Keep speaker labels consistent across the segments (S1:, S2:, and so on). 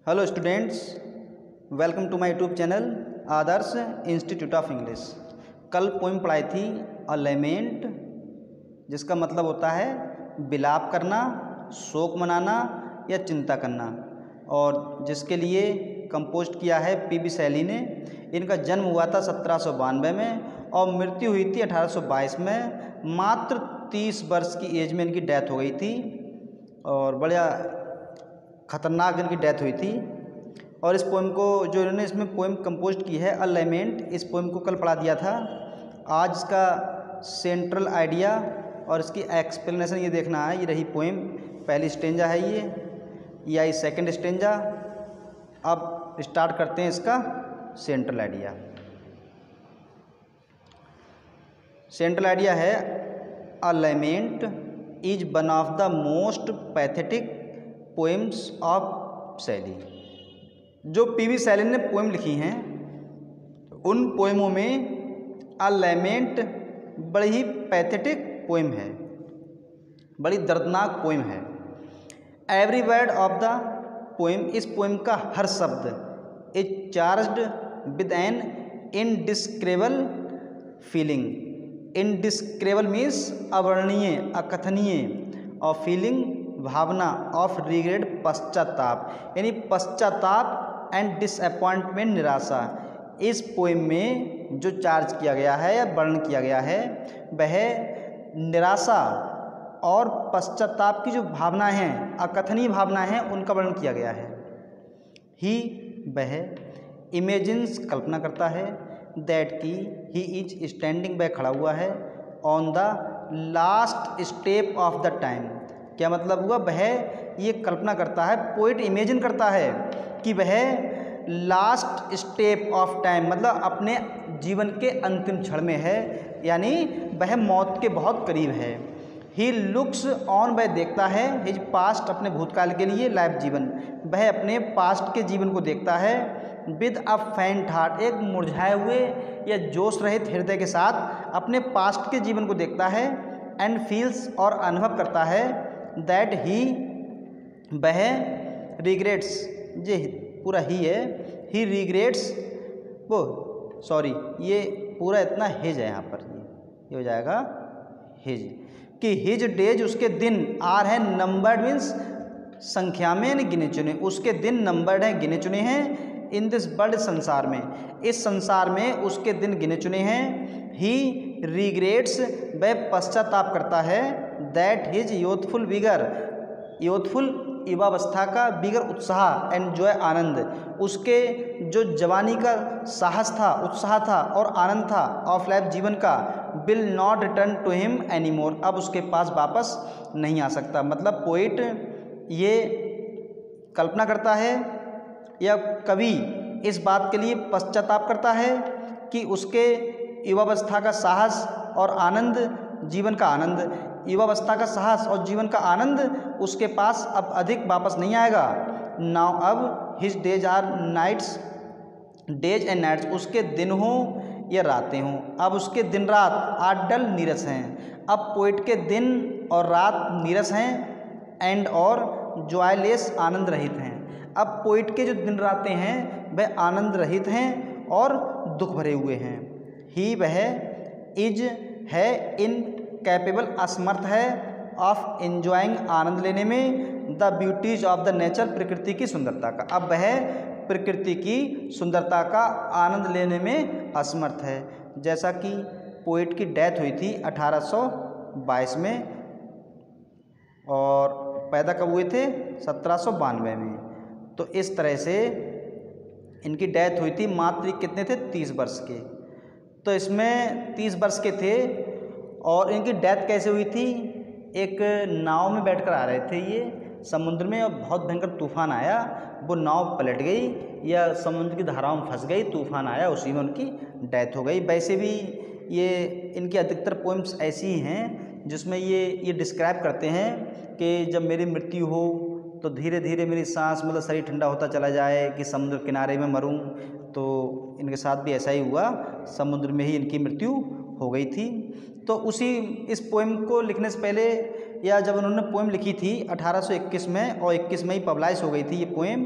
S1: Hello students, welcome to my YouTube channel Adarsh institute of English. कल poem पढ़ाई थी अ लेमेंट, जिसका मतलब होता है विलाप करना, शोक मनाना या चिंता करना, और जिसके लिए कंपोज किया है पी.बी. शैली ने। इनका जन्म हुआ था 1792 में और मृत्यु हुई थी 1822 में। मात्र 30 वर्ष की एज में इनकी डेथ हो गई थी और बड़ा ख़तरनाक इनकी डेथ हुई थी। और इस पोएम को जो इन्होंने इसमें पोएम कंपोज की है अ लेमेंट, इस पोएम को कल पढ़ा दिया था। आज इसका सेंट्रल आइडिया और इसकी एक्सप्लेनेशन ये देखना है। ये रही पोएम, पहली स्टेंजा है ये सेकंड स्टेंजा। अब स्टार्ट करते हैं इसका सेंट्रल आइडिया। सेंट्रल आइडिया है a lament is one of the most pathetic poems of Shelley. जो पी.बी. शैली ने पोएम लिखी हैं उन पोएमों में अ लेमेंट बड़ी ही पैथेटिक पोएम है, बड़ी दर्दनाक पोएम है। Every word of the poem, इस पोएम का हर शब्द is charged with an indescribable feeling. Indescribable means अवर्णनीय, अकथनीय, और फीलिंग भावना, ऑफ रिग्रेट पश्चाताप, यानी पश्चाताप एंड डिसअपॉइंटमेंट, निराशा। इस पोएम में जो चार्ज किया गया है या वर्णन किया गया है वह निराशा और पश्चाताप की जो भावना है, अकथनीय भावना है, उनका वर्णन किया गया है। वह इमेजिन्स, कल्पना करता है, दैट की ही इज स्टैंडिंग, वह खड़ा हुआ है, on the last step of the time. क्या मतलब हुआ? वह ये कल्पना करता है, पोइट इमेजिन करता है कि वह लास्ट स्टेप ऑफ टाइम, मतलब अपने जीवन के अंतिम क्षण में है, यानी वह मौत के बहुत करीब है। ही लुक्स ऑन, वह देखता है, हिज पास्ट, अपने भूतकाल के लिए, लाइफ जीवन, वह अपने पास्ट के जीवन को देखता है, विद अ फेंट हार्ट, एक मुरझाए हुए या जोश रहित हृदय के साथ अपने पास्ट के जीवन को देखता है। एंड फील्स, और अनुभव करता है, दैट ही, वह रिग्रेट्स, ये पूरा ही है, ही रिग्रेट्स, वो सॉरी ये पूरा इतना हिज है यहाँ पर, ये हो जाएगा हिज, कि हिज डेज, उसके दिन, आर है नंबर्ड, मीन्स संख्या में, यानी गिने चुने, उसके दिन नंबर्ड हैं, गिने चुने हैं। इन दिस वर्ल्ड, संसार में, इस संसार में उसके दिन गिने चुने हैं। ही रिग्रेट्स, वह पश्चाताप करता है, that his youthful vigour, youthful युवावस्था का, विगर उत्साह, एंड जॉय, आनंद, उसके जो जवानी का साहस था, उत्साह था और आनंद था, ऑफ लाइफ, जीवन का, will not return to him any more, अब उसके पास वापस नहीं आ सकता। मतलब पोइट ये कल्पना करता है या कवि इस बात के लिए पश्चाताप करता है कि उसके युवावस्था का साहस और आनंद, जीवन का आनंद, युवावस्था का साहस और जीवन का आनंद उसके पास अब अधिक वापस नहीं आएगा। नाउ, अब his days are nights, days and nights, उसके दिन हों या रातें हों, अब उसके दिन रात आर डल, नीरस हैं। अब पोइट के दिन और रात नीरस हैं, एंड और जॉयलेस, आनंद रहित हैं। अब पोइट के जो दिन रातें हैं वह आनंद रहित हैं और दुख भरे हुए हैं। ही, वह इज है, इन कैपेबल, असमर्थ है, ऑफ एंजॉइंग, आनंद लेने में, the beauties of the nature, प्रकृति की सुंदरता का। अब वह प्रकृति की सुंदरता का आनंद लेने में असमर्थ है। जैसा कि पोइट की डेथ हुई थी 1822 में और पैदा कब हुए थे? 1792 में। तो इस तरह से इनकी डेथ हुई थी। मात्र कितने थे? 30 वर्ष के। तो इसमें 30 वर्ष के थे और इनकी डेथ कैसे हुई थी? एक नाव में बैठकर आ रहे थे ये समुद्र में और बहुत भयंकर तूफान आया, वो नाव पलट गई या समुद्र की धाराओं में फंस गई, तूफान आया, उसी में उनकी डेथ हो गई। वैसे भी ये इनकी अधिकतर पोएम्स ऐसी ही हैं जिसमें ये डिस्क्राइब करते हैं कि जब मेरी मृत्यु हो तो धीरे धीरे मेरी सांस, मतलब शरीर ठंडा होता चला जाए कि समुद्र किनारे में मरूं। तो इनके साथ भी ऐसा ही हुआ, समुद्र में ही इनकी मृत्यु हो गई थी। तो इस पोएम को लिखने से पहले या जब उन्होंने पोएम लिखी थी 1821 में और 21 में ही पब्लिश हो गई थी ये पोएम,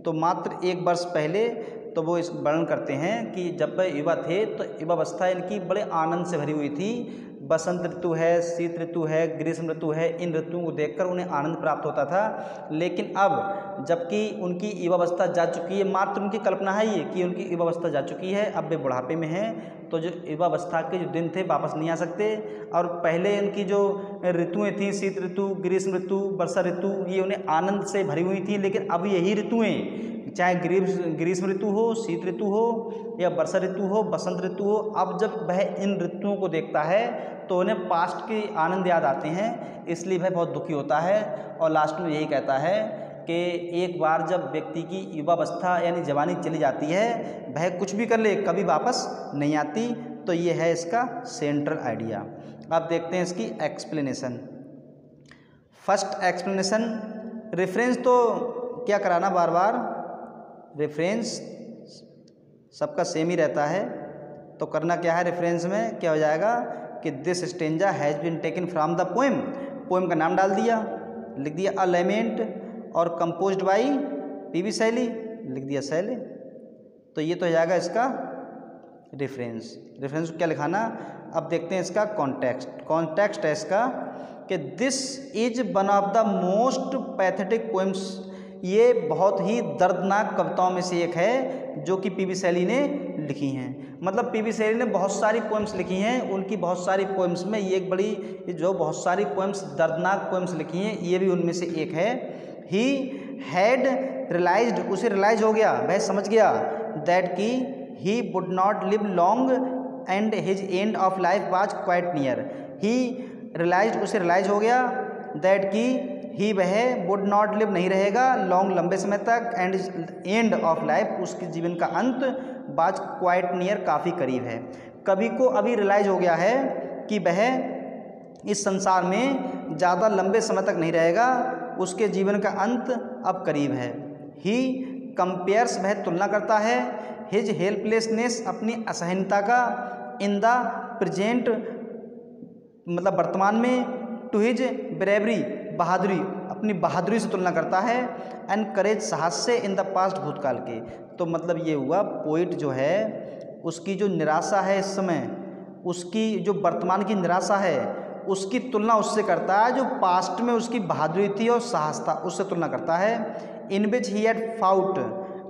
S1: तो मात्र 1 वर्ष पहले तो वो इस वर्णन करते हैं कि जब वह युवा थे तो युवावस्था इनकी बड़े आनंद से भरी हुई थी। बसंत ऋतु है, शीत ऋतु है, ग्रीष्म ऋतु है, इन ऋतुओं को देखकर उन्हें आनंद प्राप्त होता था। लेकिन अब जबकि उनकी युवावस्था जा चुकी है, मात्र उनकी कल्पना है ये कि उनकी युवावस्था जा चुकी है, अब वे बुढ़ापे में हैं, तो जो युवावस्था के जो दिन थे वापस नहीं आ सकते। और पहले इनकी जो ऋतुएं थीं, शीत ऋतु, ग्रीष्म ऋतु, वर्षा ऋतु, ये उन्हें आनंद से भरी हुई थी। लेकिन अब यही ऋतुएं, चाहे ग्रीष्म ऋतु हो, शीत ऋतु हो या वर्षा ऋतु हो, बसंत ऋतु हो, अब जब वह इन ऋतुओं को देखता है तो उन्हें पास्ट के आनंद याद आते हैं, इसलिए वह बहुत दुखी होता है। और लास्ट में यही कहता है कि एक बार जब व्यक्ति की युवावस्था यानी जवानी चली जाती है, वह कुछ भी कर ले कभी वापस नहीं आती। तो ये है इसका सेंट्रल आइडिया। अब देखते हैं इसकी एक्सप्लेनेशन। फर्स्ट एक्सप्लेनेशन, रेफरेंस तो क्या कराना बार बार, रेफरेंस सबका सेम ही रहता है। तो करना क्या है, रेफरेंस में क्या हो जाएगा कि this stanza has been taken from the poem, poem का नाम डाल दिया, लिख दिया अ लेमेंट, और कंपोज्ड बाई पीवी शैली, लिख दिया शैली। तो ये तो हो जाएगा इसका रेफरेंस। रेफरेंस को क्या लिखाना, अब देखते हैं इसका कॉन्टेक्स्ट। कॉन्टेक्स्ट है इसका कि this is one of the most pathetic poems, ये बहुत ही दर्दनाक कविताओं में से एक है जो कि पीवी शैली ने लिखी हैं। मतलब पीवी शैली ने बहुत सारी पोएम्स लिखी हैं, उनकी बहुत सारी पोएम्स में ये एक बड़ी, जो बहुत सारी पोएम्स दर्दनाक पोएम्स लिखी हैं, ये भी उनमें से एक है। ही हैड रियलाइज्ड, उसे रियलाइज हो गया, वह समझ गया, दैट कि he would not live long and his end of life was quite near. He realised, उसे रियलाइज हो गया, दैट कि ही वह वुड नॉट लिव नहीं रहेगा लॉन्ग लंबे समय तक, एंड एंड ऑफ लाइफ उसके जीवन का अंत बाज क्वाइट नियर काफ़ी करीब है। कवि को अभी रियलाइज हो गया है कि वह इस संसार में ज़्यादा लंबे समय तक नहीं रहेगा, उसके जीवन का अंत अब करीब है। ही कंपेयर्स, वह तुलना करता है, हिज हेल्पलेसनेस, अपनी असहायता का, इन द प्रेजेंट मतलब वर्तमान में, टू हिज ब्रेवरी, बहादुरी, अपनी बहादुरी से तुलना करता है, एंड करेज, साहस से, इन द पास्ट, भूतकाल के। तो मतलब ये हुआ पोइट जो है उसकी जो निराशा है इस समय, उसकी जो वर्तमान की निराशा है उसकी तुलना उससे करता है जो पास्ट में उसकी बहादुरी थी और साहस था, उससे तुलना करता है। इन विच ही हैड फाउट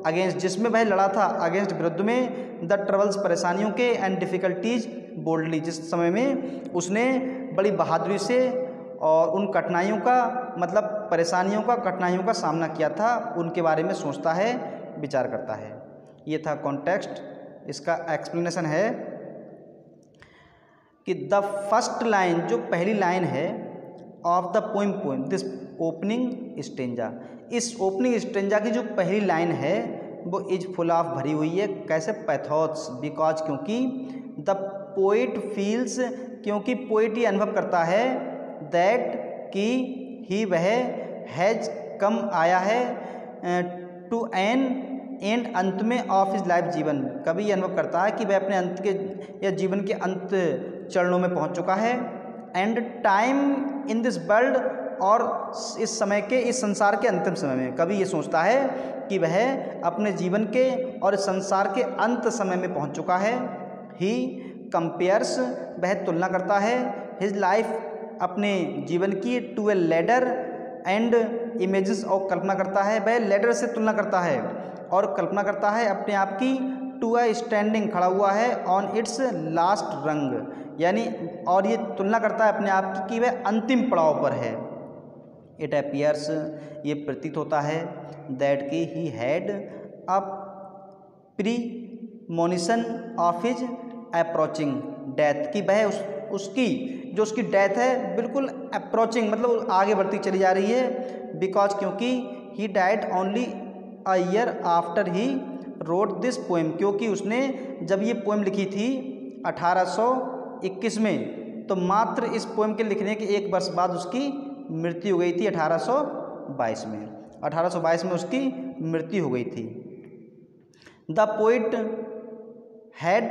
S1: अगेंस्ट, जिसमें वह लड़ा था, अगेंस्ट, विरुद्ध में, द ट्रबल्स, परेशानियों के, एंड डिफ़िकल्टीज बोल्डली, जिस समय में उसने बड़ी बहादुरी से और उन कठिनाइयों का, मतलब परेशानियों का, कठिनाइयों का सामना किया था, उनके बारे में सोचता है, विचार करता है। ये था कॉन्टेक्स्ट। इसका एक्सप्लेनेशन है कि द फर्स्ट लाइन, जो पहली लाइन है, of the poem, this opening stanza, इस ओपनिंग स्टेंजा की जो पहली लाइन है वो इज फुल ऑफ, भरी हुई है, कैसे, पैथोस, बिकॉज, क्योंकि, द पोइट फील्स, क्योंकि पोइट ये अनुभव करता है, दैट कि ही वह हैज कम, आया है, टू एन एंड, अंत में, ऑफ हिज लाइफ, जीवन, कभी ये अनुभव करता है कि वह अपने अंत के या जीवन के अंत चरणों में पहुंच चुका है, and time in this world, और इस समय के, इस संसार के अंतिम समय में, कभी ये सोचता है कि वह अपने जीवन के और इस संसार के अंत समय में पहुंच चुका है। ही कंपेयर्स, वह तुलना करता है, हिज लाइफ, अपने जीवन की, to a ladder and images, और कल्पना करता है, वह लेडर से तुलना करता है और कल्पना करता है अपने आप की, टू ए स्टैंडिंग, खड़ा हुआ है, ऑन इट्स लास्ट रंग, यानी, और ये तुलना करता है अपने आप की कि वह अंतिम पड़ाव पर है। इट अपीयर्स, ये प्रतीत होता है, दैट कि he had a premonition of his approaching death, कि वह उसकी जो उसकी डेथ है बिल्कुल अप्रोचिंग, मतलब आगे बढ़ती चली जा रही है, बिकॉज, क्योंकि, he died only a year after he wrote this poem, क्योंकि उसने जब ये पोएम लिखी थी 1821 में, तो मात्र इस पोएम के लिखने के 1 वर्ष बाद उसकी मृत्यु हो गई थी 1822 में। 1822 में उसकी मृत्यु हो गई थी। द पोइट हैड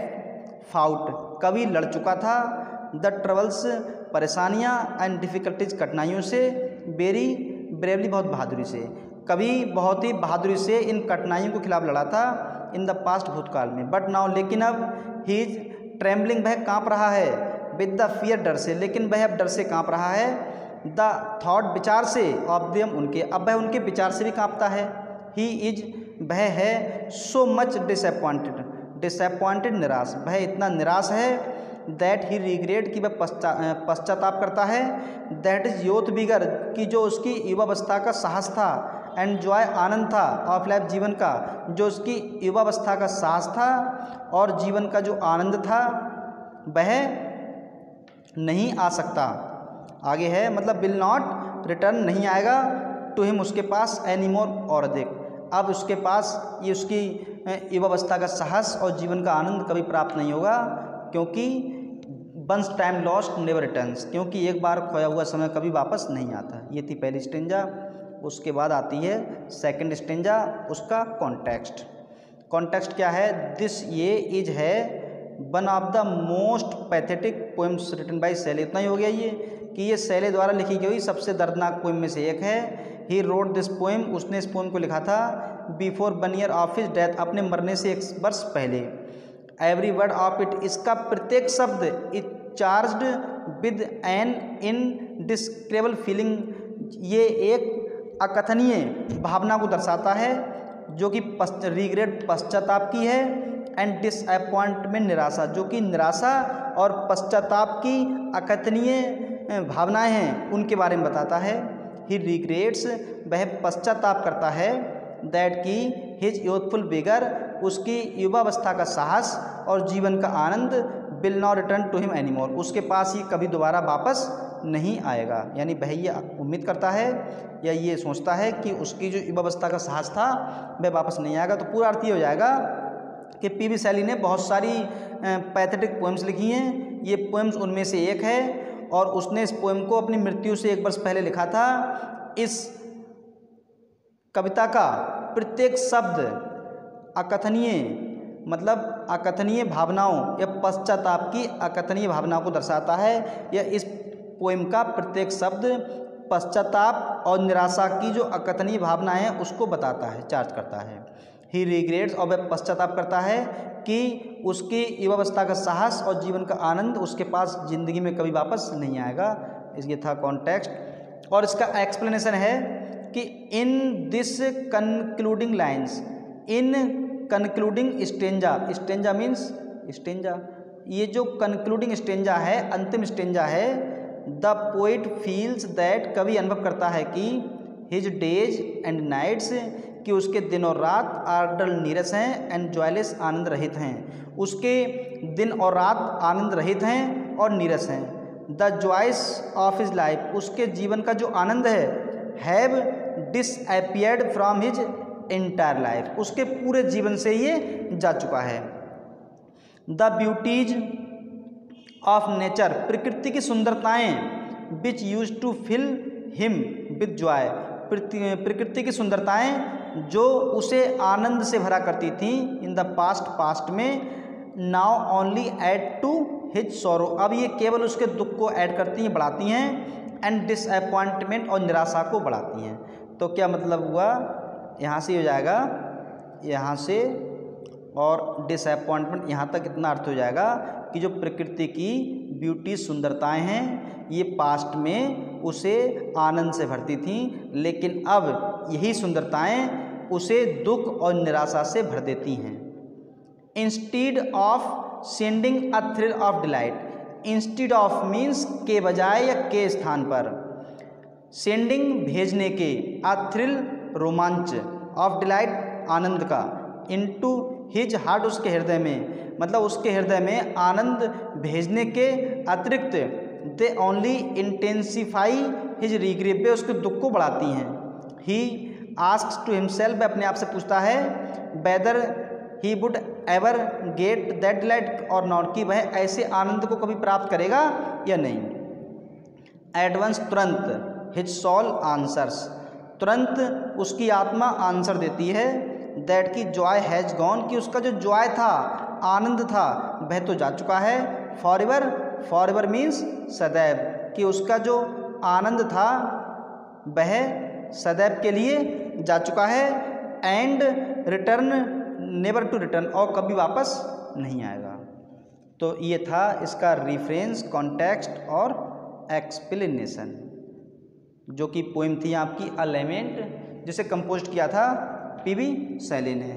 S1: फाउट, कवि लड़ चुका था, द ट्रबल्स, परेशानियाँ, एंड डिफ़िकल्टीज, कठिनाइयों से, वेरी ब्रेवली, बहुत बहादुरी से, कभी बहुत ही बहादुरी से इन कठिनाइयों के खिलाफ लड़ा था इन द पास्ट भूतकाल में, बट नाउ लेकिन अब ही इज ट्रेम्बलिंग, वह काँप रहा है, विद द फियर डर से, लेकिन वह अब डर से काँप रहा है, द थॉट विचार से, ऑफ देम उनके, अब वह उनके विचार से भी काँपता है, ही इज वह है, सो मच डिसअपॉइंटेड, डिसअपॉइंटेड निराश, वह इतना निराश है, दैट ही रिग्रेट कि वह पश्चाताप करता है, दैट इज यूथ बिगर कि जो उसकी युवावस्था का साहस था, एंड जॉय आनंद था, ऑफ लाइफ जीवन का, जो उसकी युवावस्था का साहस था और जीवन का जो आनंद था वह नहीं आ सकता। आगे है मतलब विल नॉट रिटर्न, नहीं आएगा, टू हिम उसके पास, एनी मोर और अधिक, अब उसके पास ये उसकी युवावस्था का साहस और जीवन का आनंद कभी प्राप्त नहीं होगा, क्योंकि once time lost never returns, क्योंकि एक बार खोया हुआ समय कभी वापस नहीं आता। ये थी पहली स्टेंजा। उसके बाद आती है सेकंड स्टेंजा, उसका कॉन्टेक्स्ट। कॉन्टेक्स्ट क्या है? दिस ये इज है one of the most pathetic poems written by Shelley. इतना ही हो गया ये कि ये शैले द्वारा लिखी गई सबसे दर्दनाक पोएम में से एक है। ही रोड दिस पोएम, उसने इस पोएम को लिखा था before 1 year of his death, अपने मरने से 1 वर्ष पहले। एवरी वर्ड ऑफ इट, इसका प्रत्येक शब्द is charged with an indescribable feeling, ये एक अकथनीय भावना को दर्शाता है जो कि रिग्रेट पश्चाताप की है, एंड डिसअपॉइंटमेंट निराशा, जो कि निराशा और पश्चाताप की अकथनीय भावनाएं हैं उनके बारे में बताता है। ही रिग्रेट्स, वह पश्चाताप करता है, दैट की हिज यूथफुल विगर, उसकी युवावस्था का साहस और जीवन का आनंद will not return to him anymore, उसके पास ही कभी दोबारा वापस नहीं आएगा। यानी वह ये उम्मीद करता है या ये सोचता है कि उसकी जो युवावस्था का साहस था वह वापस नहीं आएगा। तो पूरा अर्थ ये हो जाएगा कि पीबी शैली ने बहुत सारी पैथेटिक पोएम्स लिखी हैं, ये पोएम्स उनमें से एक है, और उसने इस पोएम को अपनी मृत्यु से 1 वर्ष पहले लिखा था। इस कविता का प्रत्येक शब्द अकथनीय, मतलब अकथनीय भावनाओं या पश्चाताप की अकथनीय भावनाओं को दर्शाता है, या इस पोएम का प्रत्येक शब्द पश्चाताप और निराशा की जो अकथनीय भावना है उसको बताता है, चार्ज करता है। ही रिग्रेट्स, और वह पश्चाताप करता है कि उसकी युवावस्था का साहस और जीवन का आनंद उसके पास जिंदगी में कभी वापस नहीं आएगा। ये था कॉन्टेक्स्ट। और इसका एक्सप्लेनेशन है कि in this concluding lines, in concluding stanza, stanza means stanza, ये जो कंक्लूडिंग स्टेंजा है, अंतिम स्टेंजा है, द पोइट फील्स दैट, कवि अनुभव करता है कि हिज डेज एंड नाइट्स, कि उसके दिन और रात आर डल नीरस हैं, एंड जॉयलेस आनंद रहित हैं, उसके दिन और रात आनंद रहित हैं और नीरस हैं। The joys of his life, उसके जीवन का जो आनंद है, have disappeared from his entire life, उसके पूरे जीवन से ये जा चुका है। द ब्यूटीज ऑफ नेचर, प्रकृति की सुंदरताएं, which use to fill him with joy, प्रकृति की सुंदरताएं जो उसे आनंद से भरा करती थी इन द पास्ट, पास्ट में, now only add to his sorrow, अब ये केवल उसके दुख को ऐड करती हैं, बढ़ाती हैं, एंड डिसअपॉइंटमेंट और निराशा को बढ़ाती हैं। तो क्या मतलब हुआ? यहाँ से हो जाएगा, यहाँ से और डिसअपॉइंटमेंट यहाँ तक इतना अर्थ हो जाएगा कि जो प्रकृति की ब्यूटी सुंदरताएं हैं ये पास्ट में उसे आनंद से भरती थीं, लेकिन अब यही सुंदरताएं उसे दुख और निराशा से भर देती हैं। Instead of sending a thrill of delight, instead of means के बजाय या के स्थान पर, सेंडिंग भेजने के, अ थ्रिल रोमांच, ऑफ डिलाइट आनंद का, इनटू हिज हार्ट उसके हृदय में, मतलब उसके हृदय में आनंद भेजने के अतिरिक्त, they only intensify his regret, वे उसके दुख को बढ़ाती हैं। ही आस्क्स टू हिमसेल्फ, वह अपने आप से पूछता है, weather he would ever get that delight और नॉट, कि वह ऐसे आनंद को कभी प्राप्त करेगा या नहीं। एडवांस, तुरंत, हिज सॉल आंसर्स, तुरंत उसकी आत्मा आंसर देती है, दैट की जॉय हैज़ गॉन, कि उसका जो जॉय था, आनंद था, वह तो जा चुका है। फॉरएवर, फॉरएवर मीन्स सदैव, कि उसका जो आनंद था वह सदैव के लिए जा चुका है, and return never to return, और कभी वापस नहीं आएगा। तो ये था इसका रेफरेंस, कॉन्टेक्स्ट और एक्सप्लेनेशन, जो कि पोइम थी आपकी अ लेमेंट, जिसे कंपोज किया था पीबी शैली ने,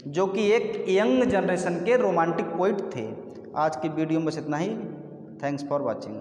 S1: जो कि एक यंग जनरेशन के रोमांटिक पोइट थे। आज की वीडियो में बस इतना ही। Thanks for watching.